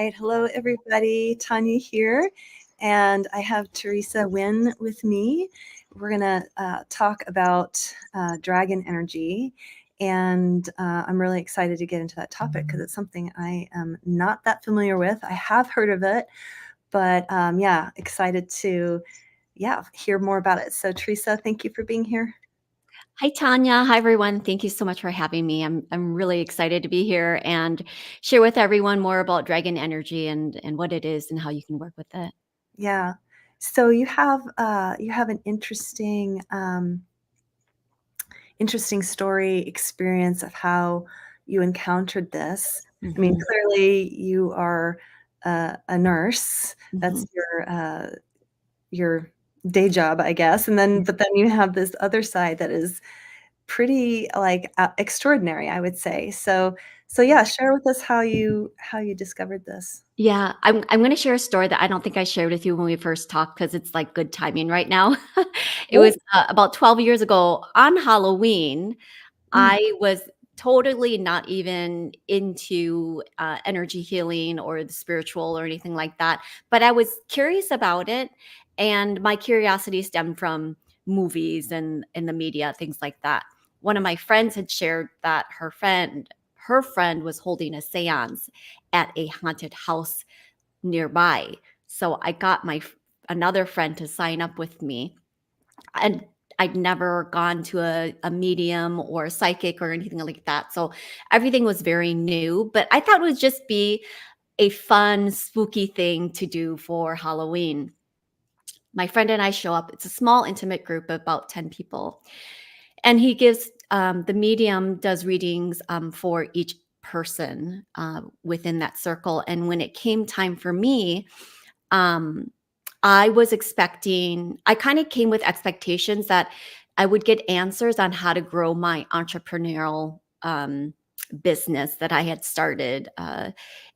right. Hello, everybody. Tanya here. And I have Theresa Nguyen with me. We're going to talk about dragon energy. And I'm really excited to get into that topic because it's something I am not that familiar with. I have heard of it, but excited to hear more about it. So Theresa, thank you for being here. Hi, Tanya. Hi, everyone. Thank you so much for having me. I'm really excited to be here and share with everyone more about dragon energy and what it is and how you can work with it. Yeah. So you have an interesting story experience of how you encountered this. I mean, clearly you are a nurse. That's your day job, I guess. And then, but then you have this other side that is pretty extraordinary, I would say. So yeah, share with us how you discovered this. Yeah, I'm going to share a story that I don't think I shared with you when we first talked because it's like good timing right now. It was about 12 years ago on Halloween. Mm. I was totally not even into energy healing or the spiritual or anything like that, but I was curious about it. And my curiosity stemmed from movies and in the media, things like that. One of my friends had shared that her friend was holding a seance at a haunted house nearby. So I got another friend to sign up with me. And I'd never gone to a medium or a psychic or anything like that. So everything was very new, but I thought it would just be a fun, spooky thing to do for Halloween. My friend and I show up. It's a small, intimate group of about 10 people. And he gives, the medium does readings for each person within that circle. And when it came time for me, um, I kind of came with expectations that I would get answers on how to grow my entrepreneurial business that I had started.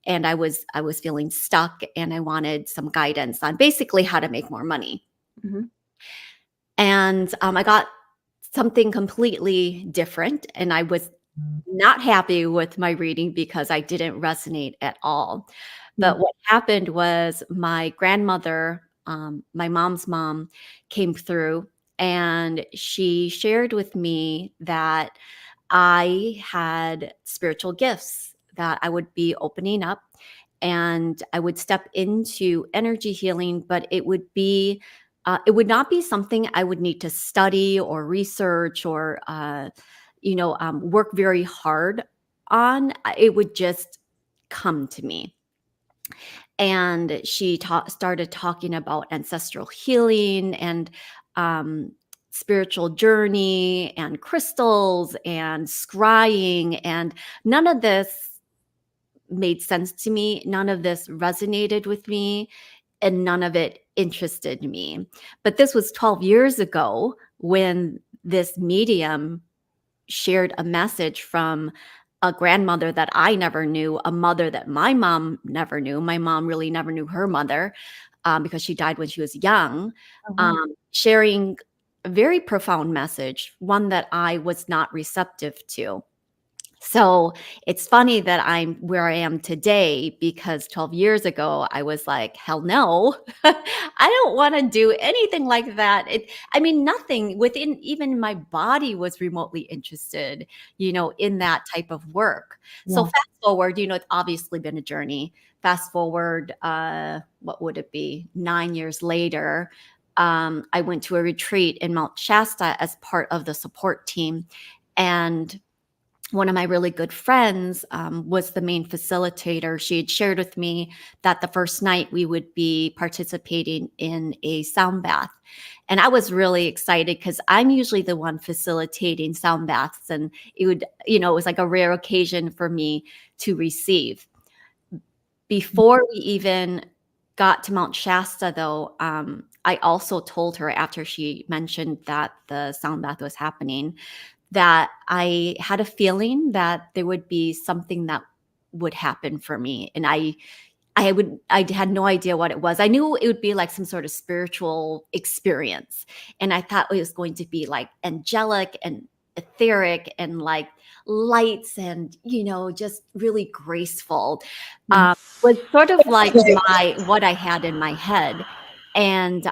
And I was feeling stuck and I wanted some guidance on basically how to make more money. Mm-hmm. And I got something completely different. And I was not happy with my reading because I didn't resonate at all. But what happened was my grandmother, my mom's mom, came through and she shared with me that I had spiritual gifts that I would be opening up and I would step into energy healing, but it would not be something I would need to study or research or, work very hard on. It would just come to me. And she started talking about ancestral healing and spiritual journey and crystals and scrying. And none of this made sense to me. None of this resonated with me. And none of it interested me. But this was 12 years ago when this medium shared a message from a grandmother that I never knew, a mother that my mom never knew. My mom really never knew her mother because she died when she was young, sharing a very profound message, one that I was not receptive to. So it's funny that I'm where I am today because 12 years ago, I was like, hell no, I don't want to do anything like that. Nothing within even my body was remotely interested, in that type of work. So fast forward, it's obviously been a journey. Fast forward, what would it be? 9 years later, I went to a retreat in Mount Shasta as part of the support team. And one of my really good friends was the main facilitator. She had shared with me that the first night we would be participating in a sound bath. And I was really excited because I'm usually the one facilitating sound baths. And it was like a rare occasion for me to receive. Before we even got to Mount Shasta, though, I also told her after she mentioned that the sound bath was happening that I had a feeling that there would be something that would happen for me. And I had no idea what it was. I knew it would be like some sort of spiritual experience. And I thought it was going to be like angelic and etheric and like lights and, just really graceful. Mm. Was sort of like what I had in my head. And,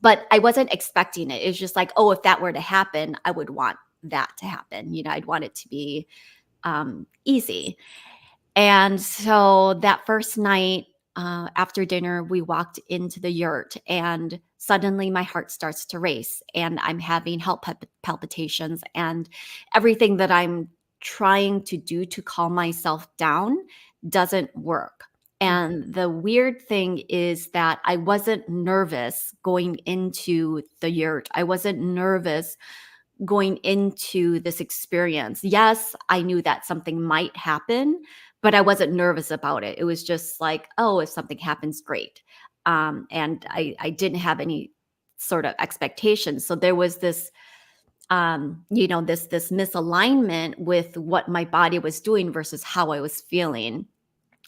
but I wasn't expecting it. It was just like, oh, if that were to happen, I would want that to happen. I'd want it to be easy. And so that first night, after dinner, we walked into the yurt, and suddenly my heart starts to race, and I'm having heart palpitations, and everything that I'm trying to do to calm myself down doesn't work. And the weird thing is that I wasn't nervous going into the yurt. I wasn't nervous going into this experience. Yes, I knew that something might happen, but I wasn't nervous about it. It was just like, oh, if something happens, great. And I didn't have any sort of expectations. So there was this, this misalignment with what my body was doing versus how I was feeling.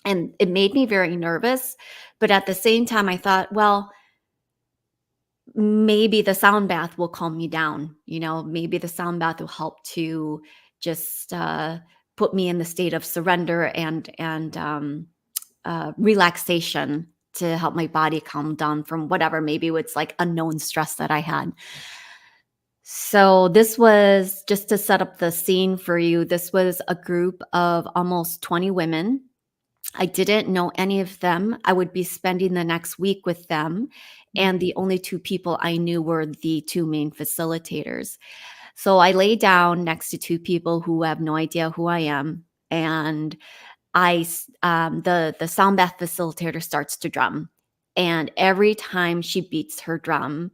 And it made me very nervous. But at the same time, I thought, well, maybe the sound bath will calm me down. Maybe the sound bath will help to just put me in the state of surrender and relaxation to help my body calm down from whatever. Maybe it's like unknown stress that I had. So this was just to set up the scene for you. This was a group of almost 20 women. I didn't know any of them. I would be spending the next week with them. And the only two people I knew were the two main facilitators. So I lay down next to two people who have no idea who I am. And the sound bath facilitator starts to drum. And every time she beats her drum,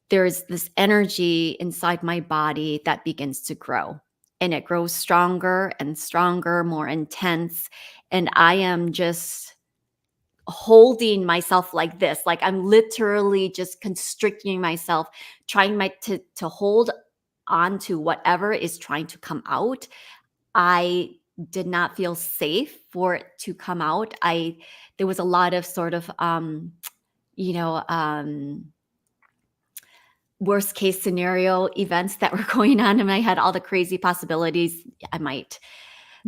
there's this energy inside my body that begins to grow. And it grows stronger and stronger, more intense. And I am just holding myself like this. Like I'm literally just constricting myself, trying to hold on to whatever is trying to come out. I did not feel safe for it to come out. There was a lot of sort of you know, worst case scenario events that were going on in my head, all the crazy possibilities. I might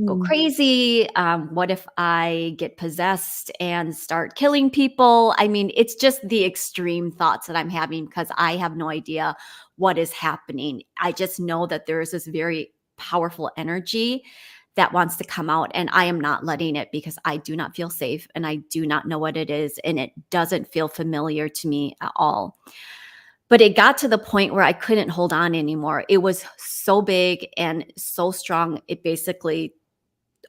go Mm. crazy. What if I get possessed and start killing people? I mean, it's just the extreme thoughts that I'm having because I have no idea what is happening. I just know that there is this very powerful energy that wants to come out, and I am not letting it because I do not feel safe and I do not know what it is, and it doesn't feel familiar to me at all. But it got to the point where I couldn't hold on anymore. It was so big and so strong. It basically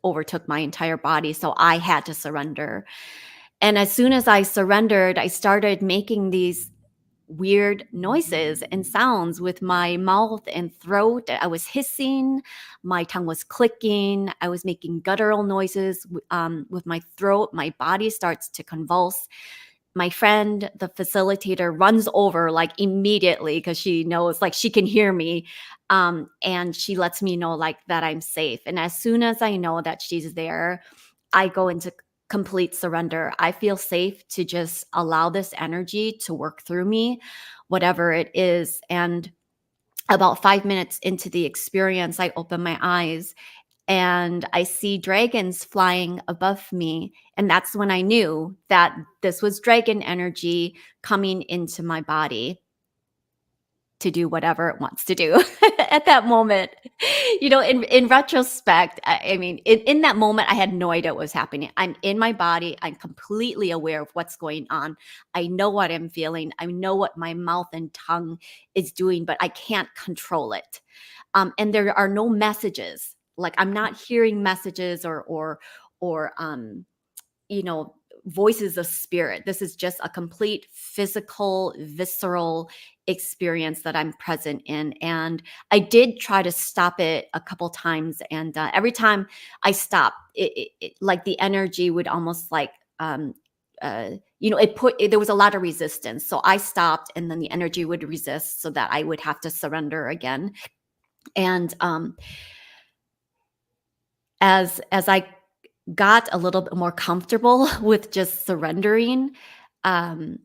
overtook my entire body. So I had to surrender. And as soon as I surrendered, I started making these weird noises and sounds with my mouth and throat. I was hissing, my tongue was clicking, I was making guttural noises with my throat. My body starts to convulse. My friend, the facilitator, runs over like immediately because she knows, like, she can hear me. And she lets me know like that I'm safe. And as soon as I know that she's there, I go into complete surrender. I feel safe to just allow this energy to work through me, whatever it is. And about 5 minutes into the experience, I open my eyes and I see dragons flying above me. And that's when I knew that this was dragon energy coming into my body to do whatever it wants to do at that moment. In retrospect, I mean, in that moment, I had no idea what was happening. I'm in my body. I'm completely aware of what's going on. I know what I'm feeling. I know what my mouth and tongue is doing, but I can't control it. And there are no messages. Like I'm not hearing messages or voices of spirit. This is just a complete physical, visceral experience that I'm present in. And I did try to stop it a couple times. And every time I stopped, like the energy would almost like, there was a lot of resistance. So I stopped and then the energy would resist so that I would have to surrender again. And as I got a little bit more comfortable with just surrendering, um,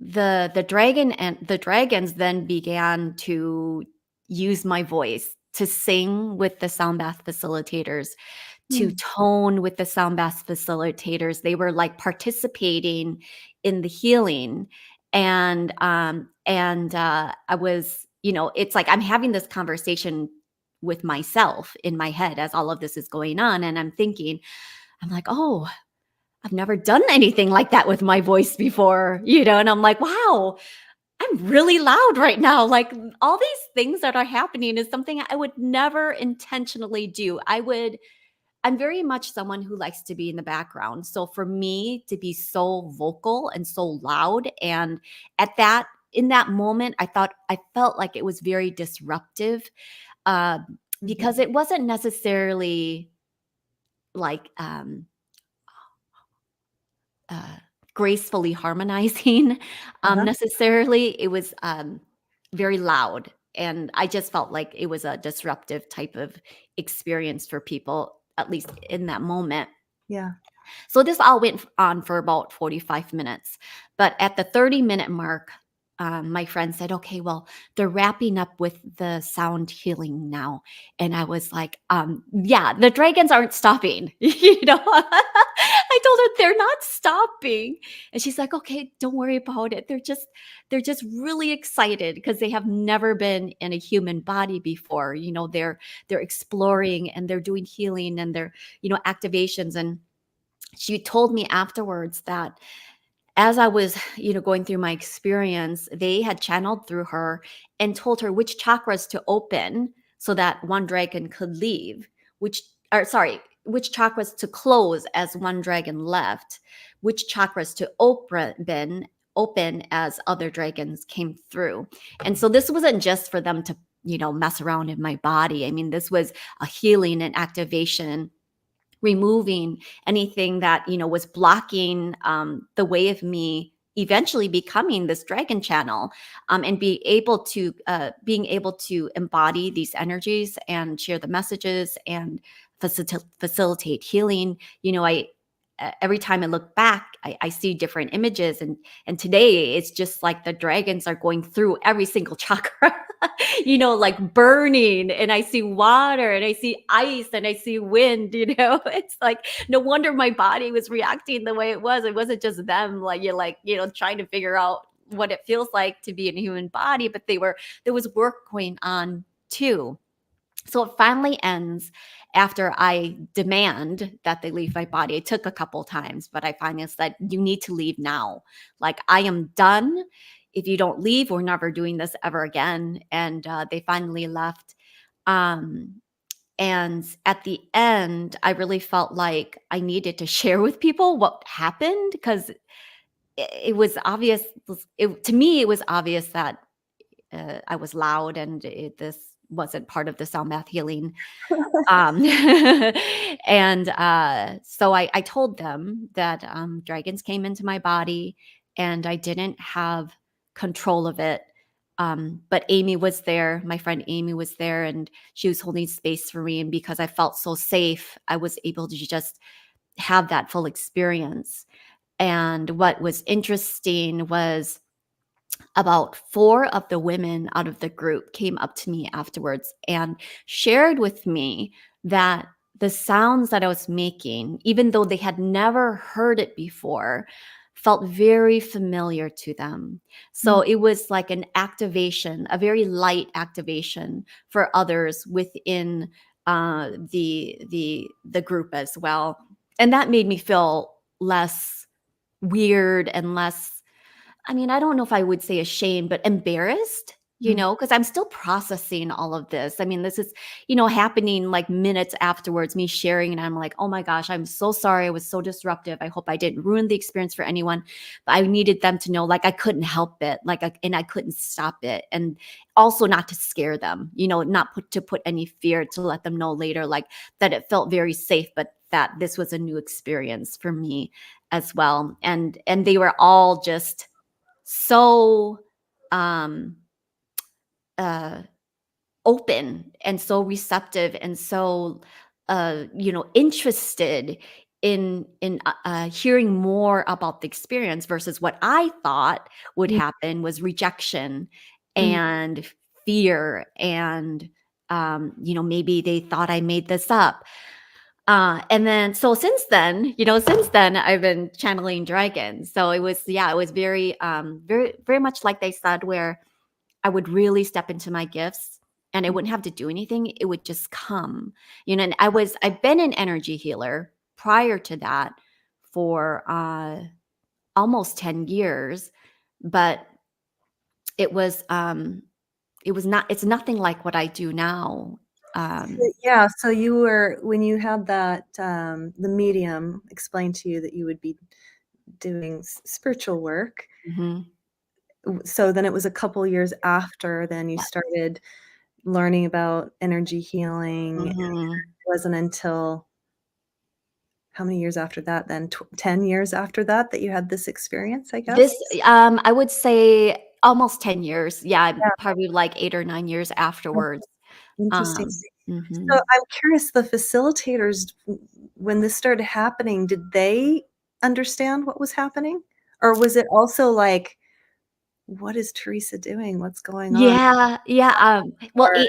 the dragons then began to use my voice to sing with the sound bath facilitators, to Mm. tone with the sound bath facilitators. They were like participating in the healing. And I was, it's like I'm having this conversation with myself in my head as all of this is going on. And I'm like, oh, I've never done anything like that with my voice before, and I'm like, wow, I'm really loud right now. Like all these things that are happening is something I would never intentionally do. I'm very much someone who likes to be in the background. So for me to be so vocal and so loud, and in that moment, I felt like it was very disruptive, uh, because Mhm. it wasn't necessarily like uh, gracefully harmonizing, Uh-huh. necessarily. It was very loud. And I just felt like it was a disruptive type of experience for people, at least in that moment. Yeah. So this all went on for about 45 minutes. But at the 30-minute mark, my friend said, okay, well, they're wrapping up with the sound healing now. And I was like, yeah, the dragons aren't stopping. I told her they're not stopping. And she's like, okay, don't worry about it. They're just really excited because they have never been in a human body before. They're exploring and they're doing healing and they're, activations. And she told me afterwards that as I was, going through my experience, they had channeled through her and told her which chakras to open so that one dragon could leave, which chakras to close as one dragon left, which chakras to open as other dragons came through. And so this wasn't just for them to, mess around in my body. I mean, this was a healing and activation, removing anything that was blocking the way of me eventually becoming this dragon channel, and being able to embody these energies and share the messages and facilitate healing. I Every time I look back, I see different images, and today it's just like the dragons are going through every single chakra, like burning, and I see water and I see ice and I see wind. It's like no wonder my body was reacting the way it was. It wasn't just them, like you're like, trying to figure out what it feels like to be in a human body, but there was work going on too. So it finally ends after I demand that they leave my body. It took a couple times, but I finally said, you need to leave now. Like, I am done. If you don't leave, we're never doing this ever again. And they finally left. Um, and at the end, I really felt like I needed to share with people what happened because it was obvious. To me, it was obvious that I was loud and this wasn't part of the sound bath healing. um, and so I told them that dragons came into my body and I didn't have control of it. But Amy was there. My friend Amy was there and she was holding space for me. And because I felt so safe, I was able to just have that full experience. And what was interesting was about 4 of the women out of the group came up to me afterwards and shared with me that the sounds that I was making, even though they had never heard it before, felt very familiar to them. So Mm. it was like an activation, a very light activation for others within the group as well. And that made me feel less weird and less, I mean, I don't know if I would say ashamed, but embarrassed, Mm. because I'm still processing all of this. I mean, this is, happening like minutes afterwards, me sharing, and I'm like, oh my gosh, I'm so sorry. I was so disruptive. I hope I didn't ruin the experience for anyone. But I needed them to know, like, I couldn't help it, and I couldn't stop it. And also not to scare them, not put any fear, to let them know later, like, that it felt very safe, but that this was a new experience for me as well. And they were all just so um uh open and so receptive and so interested in hearing more about the experience versus what I thought would Mm. happen was rejection Mm. and fear and, maybe they thought I made this up. And then so since then, I've been channeling dragons. So it was very, very, very much like they said, where I would really step into my gifts and I wouldn't have to do anything. It would just come, and I've been an energy healer prior to that for almost 10 years, but it was, it's nothing like what I do now. Um, Yeah, so you were when you had that, the medium explained to you that you would be doing spiritual work. mhm. So then it was a couple years after then you started learning about energy healing. It Mhm. wasn't until how many years after that then? 10 years after that that you had this experience, I This, guess? I would say almost 10 years. Yeah, Yeah, probably like 8 or 9 years okay, afterwards. interesting. So Mhm. I'm curious, the facilitators, when this started happening, did they understand what was happening? Or was it also like, "What is Theresa doing? What's going on?" Yeah, yeah, well, Or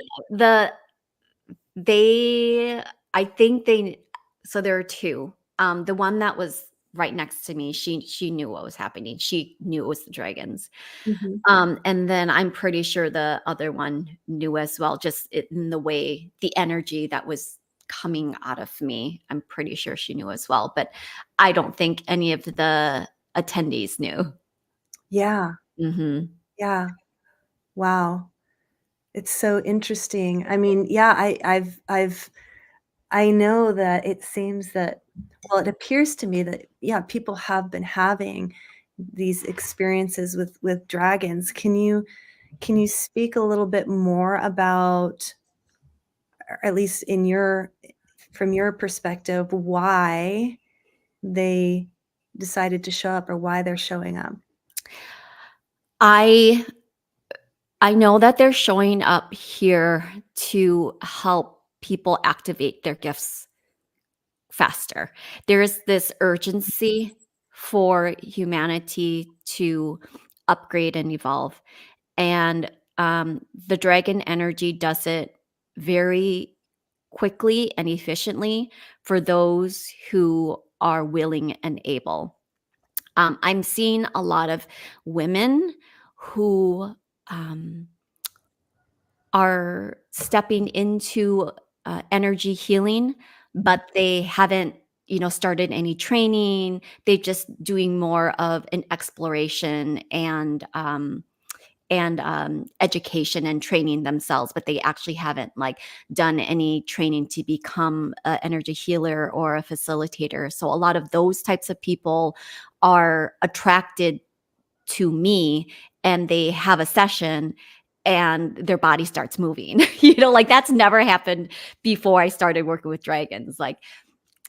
they I think they so there are 2. The one that was right next to me, she knew what was happening. She knew it was the dragons. mhm. And then I'm pretty sure the other one knew as well, just in the way the energy that was coming out of me. I'm pretty sure she knew as well, but I don't think any of the attendees knew. Yeah, Mhm. yeah. Wow. It's so interesting. I mean, yeah, I know that it seems that well, it appears to me that, yeah, people have been having these experiences with dragons. Can you speak a little bit more about, or at least in your from your perspective, why they decided to show up or why they're showing up? I I know that they're showing up here to help people activate their gifts faster. There's this urgency for humanity to upgrade and evolve. And the dragon energy does it very quickly and efficiently for those who are willing and able. I'm seeing a lot of women who um, are stepping into energy healing, but they haven't, started any training. They're just doing more of an exploration and education and training themselves, but they actually haven't like done any training to become an energy healer or a facilitator. So a lot of those types of people are attracted to me and they have a session and their body starts moving. Like that's never happened before I started working with dragons. Like,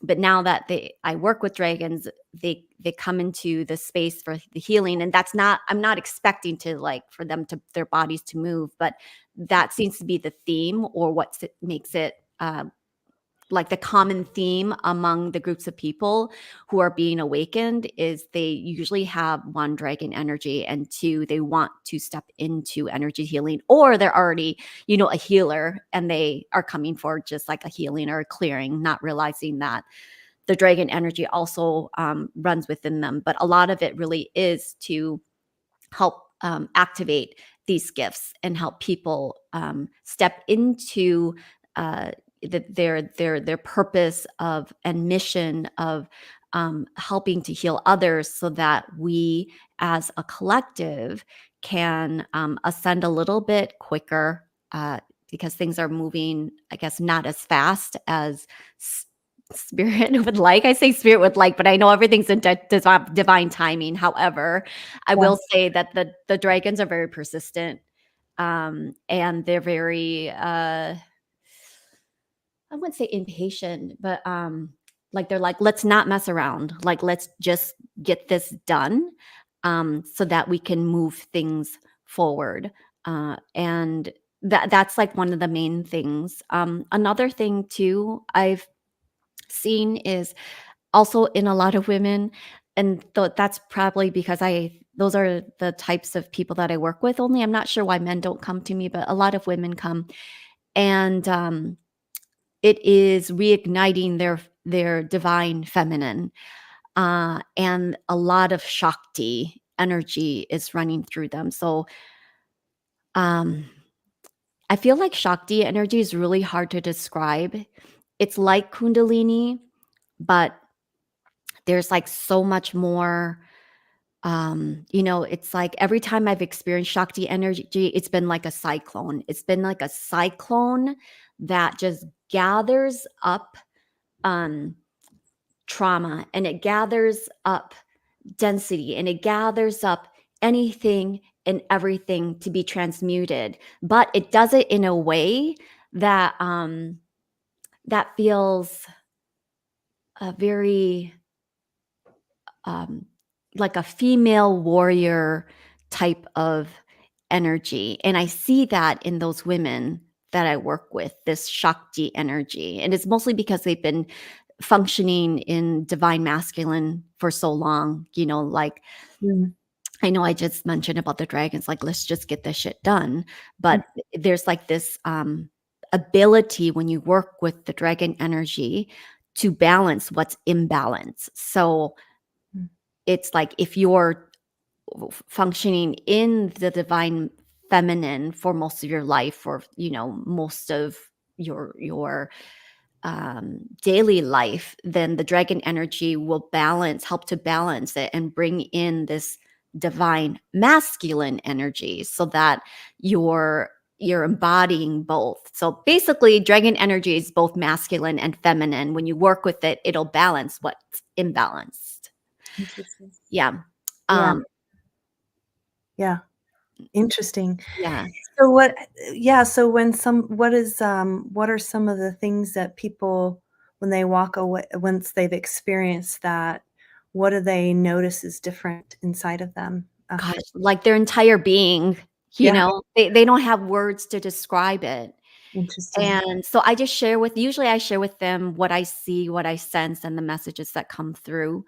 but now that I work with dragons, they come into the space for the healing, and that's not I'm not expecting to like for them to their bodies to move, but that seems to be the theme or makes it like the common theme among the groups of people who are being awakened is they usually have one, dragon energy, and two, they want to step into energy healing, or they're already a healer and they are coming for just like a healing or a clearing, not realizing that the dragon energy also runs within them. But a lot of it really is to help activate these gifts and help people step into uh, their purpose of and mission of helping to heal others, so that we as a collective can ascend a little bit quicker, because things are moving, I guess, not as fast as spirit would like. I say spirit would like, but I know everything's in divine timing. However, I Yeah. will say that the dragons are very persistent, and they're very, I wouldn't say impatient, but, like, they're like, "Let's not mess around. Like, let's just get this done, so that we can move things forward." And that's, like, one of the main things. Another thing too I've seen is also in a lot of women, and that's probably because those are the types of people that I work with. Only I'm not sure why men don't come to me, but a lot of women come, and it is reigniting their divine feminine, and a lot of Shakti energy is running through them. So, um, I feel like Shakti energy is really hard to describe. It's like Kundalini, but there's like so much more. It's like every time I've experienced Shakti energy, it's been like a cyclone. It's been like a cyclone that just gathers up um, trauma, and it gathers up density, and it gathers up anything and everything to be transmuted. But it does it in a way that that feels very um, like a female warrior type of energy. And I see that in those women that I work with, this Shakti energy. And it's mostly because they've been functioning in divine masculine for so long, like Mm, I know I just mentioned about the dragons, like, let's just get this shit done. mm, But there's like this ability when you work with the dragon energy to balance what's imbalance. So mm, it's like if you're functioning in the divine feminine for most of your life, or most of your daily life, then the dragon energy will help to balance it and bring in this divine masculine energy, so that you're embodying both. So basically, dragon energy is both masculine and feminine. When you work with it, it'll balance what's imbalanced. interesting. Yeah. Yeah, Um, yeah, interesting. yeah. So yeah, so what are some of the things that people, when they walk away, once they've experienced that, what do they notice is different inside of them Gosh, after? like their entire being, Yeah, they don't have words to describe it. interesting. And so I just usually I share with them what I see, what I sense, and the messages that come through.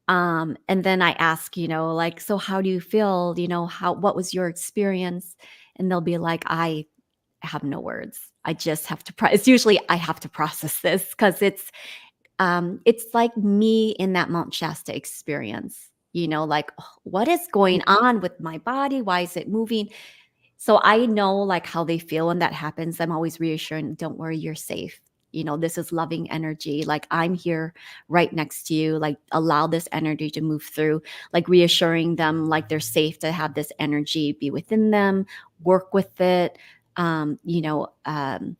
And then I ask, like, so how do you feel? What was your experience? And they'll be like, I have no words. I just have to usually I have to process this, because it's like me in that Mount Shasta experience, like, "Oh, what is going on with my body? Why is it moving?" So I know like how they feel when that happens. I'm always reassuring, don't worry, you're safe. This is loving energy. Like, I'm here right next to you. Like, allow this energy to move through, like reassuring them like they're safe to have this energy be within them, work with it. Um, you know, um,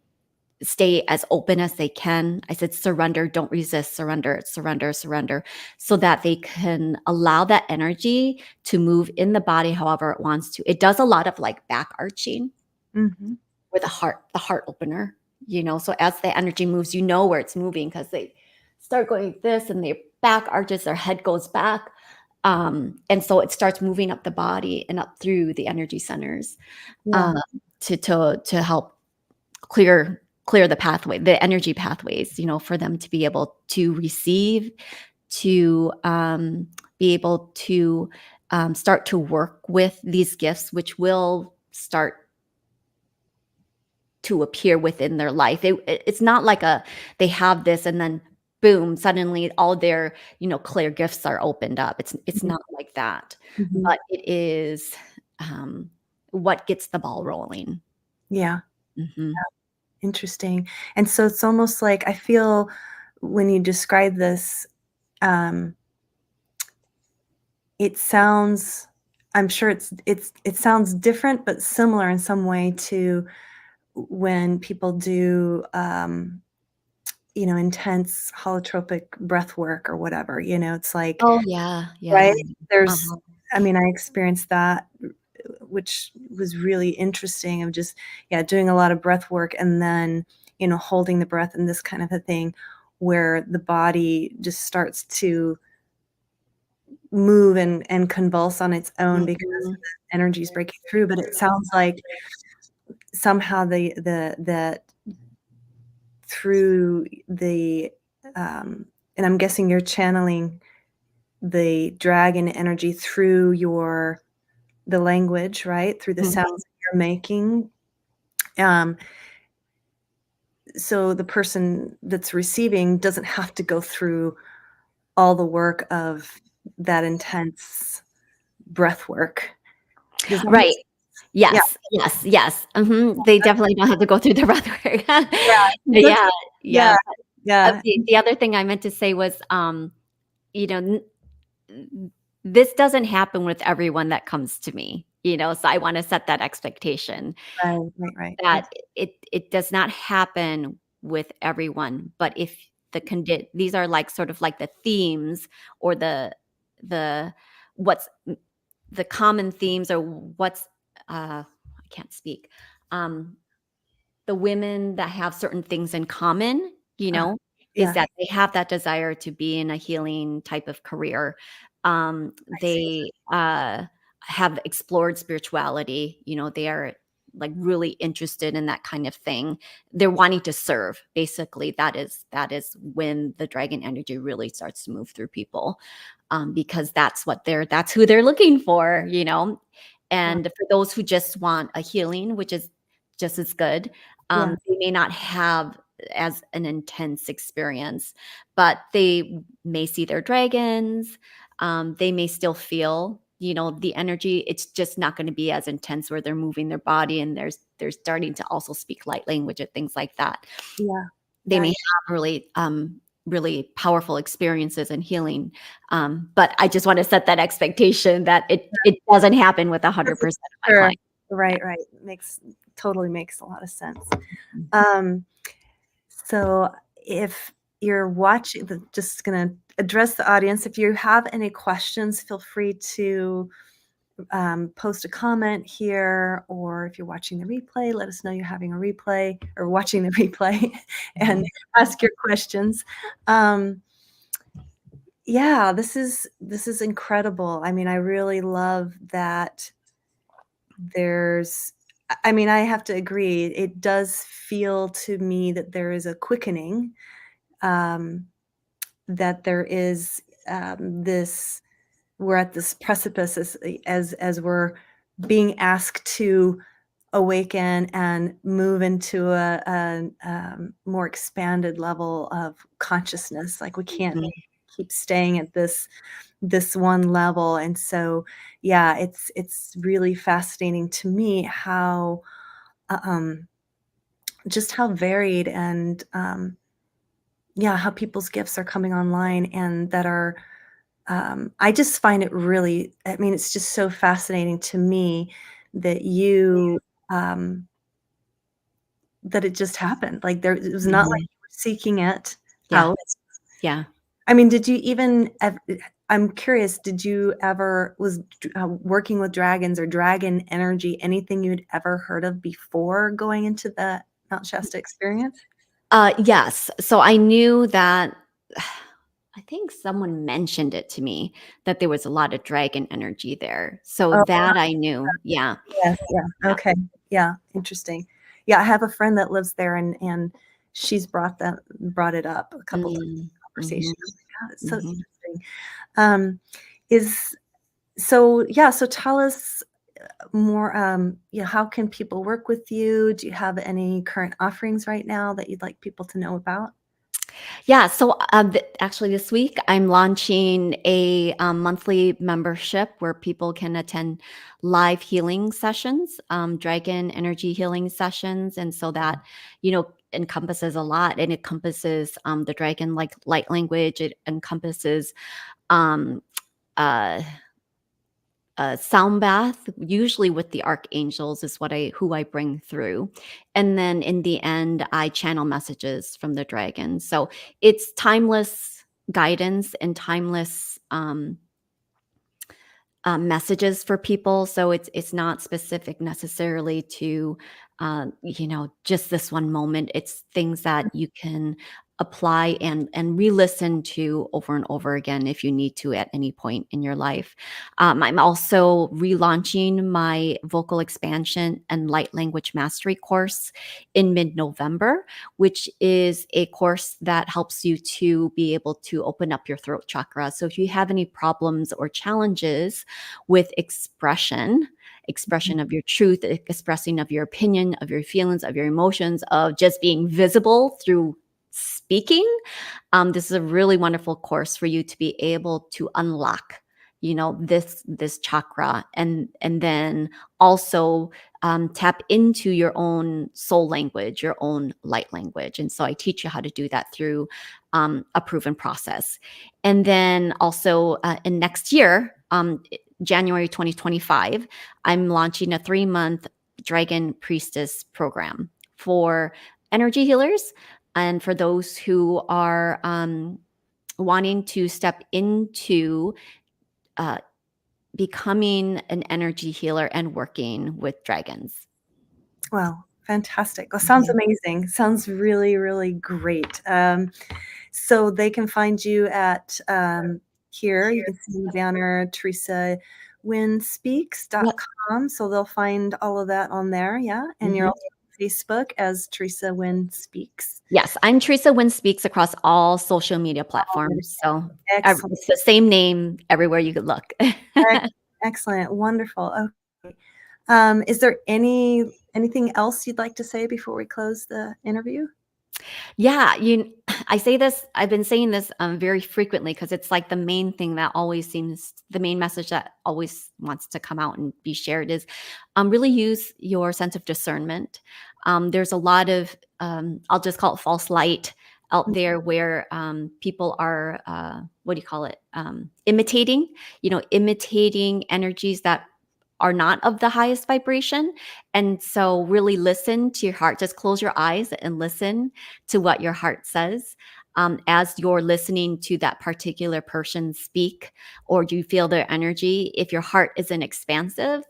Stay as open as they can. I said, surrender, don't resist, surrender, surrender, surrender, so that they can allow that energy to move in the body however it wants to. It does a lot of like back arching Mhm. with the heart opener, so as the energy moves, where it's moving, because they start going like this and their back arches, their head goes back. And so it starts moving up the body and up through the energy centers, Yeah. um, to help clear the energy pathways, for them to be able to receive, to be able to start to work with these gifts, which will start to appear within their life. It's not like they have this and then boom, suddenly all their clear gifts are opened up. It's Mhm. not like that, Mhm. but it is um, what gets the ball rolling. Yeah, Hmm. interesting. And so it's almost like I feel when you describe this, um, it sounds, I'm sure it sounds different but similar in some way to when people do, intense holotropic breath work or whatever, it's like, Oh yeah, yeah. right? There's, Uh-huh. I mean, I experienced that, which was really interesting, of just, yeah, doing a lot of breath work and then, holding the breath and this kind of a thing, where the body just starts to move and convulse on its own because Mhm. the energy is breaking through. But it sounds like somehow that through the, and I'm guessing you're channeling the dragon energy through the language, right? Through the sounds Mhm. that you're making. Um, so the person that's receiving doesn't have to go through all the work of that intense breath work. Does that make Right. sense? Yeah, Yes, yes, yes. Mhm. They definitely don't have to go through the breath work. yeah, that's Yeah, yeah, yeah. yeah, The other thing I meant to say was, you know, this doesn't happen with everyone that comes to me, so I wanna set that expectation right, right, right. that it does not happen with everyone, but if these are like sort of like the themes or the what's the common themes or what's I can't speak. Um the women that have certain things in common, Uh, is yeah, that they have that desire to be in a healing type of career. I see. They, have explored spirituality, they are, like, really interested in that kind of thing. They're wanting to serve, basically, that is when the dragon energy really starts to move through people, because that's who they're looking for, Wow, and for those who just want a healing, which is just as good, yeah, they may not have as an intense experience, but they may see their dragons. They may still feel, the energy. It's just not going to be as intense where they're moving their body and they're starting to also speak light language and things like that. yeah, They yeah, may yeah. have really powerful experiences and healing. But I just want to set that expectation that it doesn't happen with That's 100% of my sure. clients. Yeah. Right, right. Totally makes a lot of sense. Um, so if you're watching, just gonna address the audience. If you have any questions, feel free to post a comment here, or if you're watching the replay, let us know you're having a replay or watching the replay and Mhm. ask your questions. Um, yeah, this is incredible. I mean, I really love that there's I mean, I have to agree. It does feel to me that there is a quickening, um, that there is this we're at this precipice as we're being asked to awaken and move into a more expanded level of consciousness. Like we can't Mhm. keep staying at this one level. And so, yeah, it's really fascinating to me how um, just how varied and yeah, how people's gifts are coming online and that are I just find it really, I mean, it's just so fascinating to me that um, that it just happened. Like it was not like Mhm. you were seeking it Yeah, out. yeah. I mean, did you even, I'm curious, did you ever, working with dragons or dragon energy, anything you'd ever heard of before going into the Mount Shasta experience? Yes. So I knew that I think someone mentioned it to me that there was a lot of dragon energy there. So Oh, that I knew. Yeah. yes, yeah, Yeah. okay. Yeah, interesting. Yeah, I have a friend that lives there and she's brought it up a couple times Mm. in conversation. Mhm. I'm like, "God, it's so Mhm. interesting." Um, is so yeah, so tell us more, how can people work with you? Do you have any current offerings right now that you'd like people to know about? Yeah, so, actually this week, I'm launching a, monthly membership where people can attend live healing sessions, dragon energy healing sessions, and so that, encompasses a lot. It encompasses, the dragon, like, light language. It encompasses, um, uh a sound bath, usually with the archangels is who I bring through. And then in the end, I channel messages from the dragon. So it's timeless guidance and timeless messages for people. So it's not specific necessarily to just this one moment. It's things that you can apply and re-listen to over and over again if you need to at any point in your life. I'm also relaunching my vocal expansion and light language mastery course in mid-November, which is a course that helps you to be able to open up your throat chakra. So if you have any problems or challenges with expression of your truth, expressing of your opinion, of your feelings, of your emotions, of just being visible through speaking, this is a really wonderful course for you to be able to unlock, this chakra, and then also tap into your own soul language, your own light language. And so I teach you how to do that through a proven process. And then also in next year, January 2025, I'm launching a 3-month Dragon Priestess program for energy healers and for those who are wanting to step into uh, becoming an energy healer and working with dragons. Wow, fantastic. Well, sounds Mhm. amazing. Sounds really, really great. So they can find you at here. You can see the banner, Yep. teresawinnspeaks.com. So they'll find all of that on there. Yeah. And you're Mhm. also on Facebook as Teresa Wynn Speaks. Yes, I'm Theresa Wynn Speaks across all social media Oh, platforms. So excellent. it's the same name everywhere you could look. Excellent. Wonderful. Okay. Is there anything else you'd like to say before we close the interview? Yeah, I've been saying this very frequently because it's like the main thing that always seems the main message that always wants to come out and be shared is really use your sense of discernment. There's a lot of, I'll just call it false light out there where people are, what do you call it? Imitating energies that are not of the highest vibration. And so really listen to your heart. Just close your eyes and listen to what your heart says. As you're listening to that particular person speak, or you feel their energy, if your heart isn't expansive,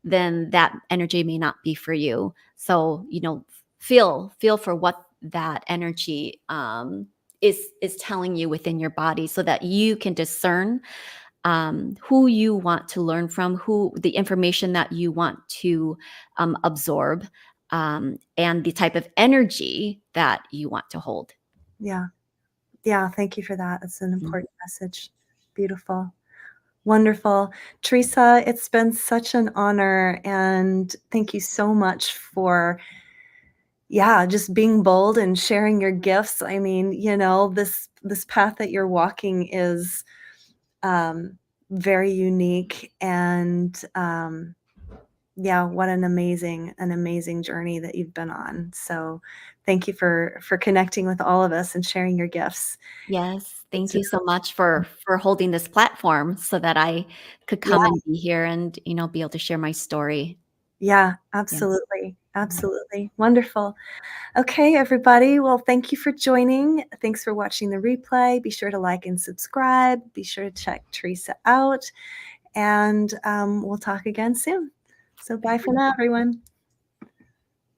then that energy may not be for you. So, feel for what that energy is telling you within your body so that you can discern who you want to learn from, who the information that you want to absorb, and the type of energy that you want to hold. Yeah. Yeah. Thank you for that. It's an Mhm. important message. Beautiful. Wonderful. Teresa, it's been such an honor, and thank you so much for, yeah, just being bold and sharing your gifts. I mean, this path that you're walking is um, very unique, and yeah, what an amazing journey that you've been on. So, thank you for connecting with all of us and sharing your gifts. Yes, thank It's you so much for holding this platform so that I could yeah, come and be here and be able to share my story. yeah, Yes. absolutely, Mhm. absolutely, wonderful. Okay, everybody. Well, thank you for joining. Thanks for watching the replay. Be sure to like and subscribe. Be sure to check Teresa out, and we'll talk again soon. So, bye for now, everyone.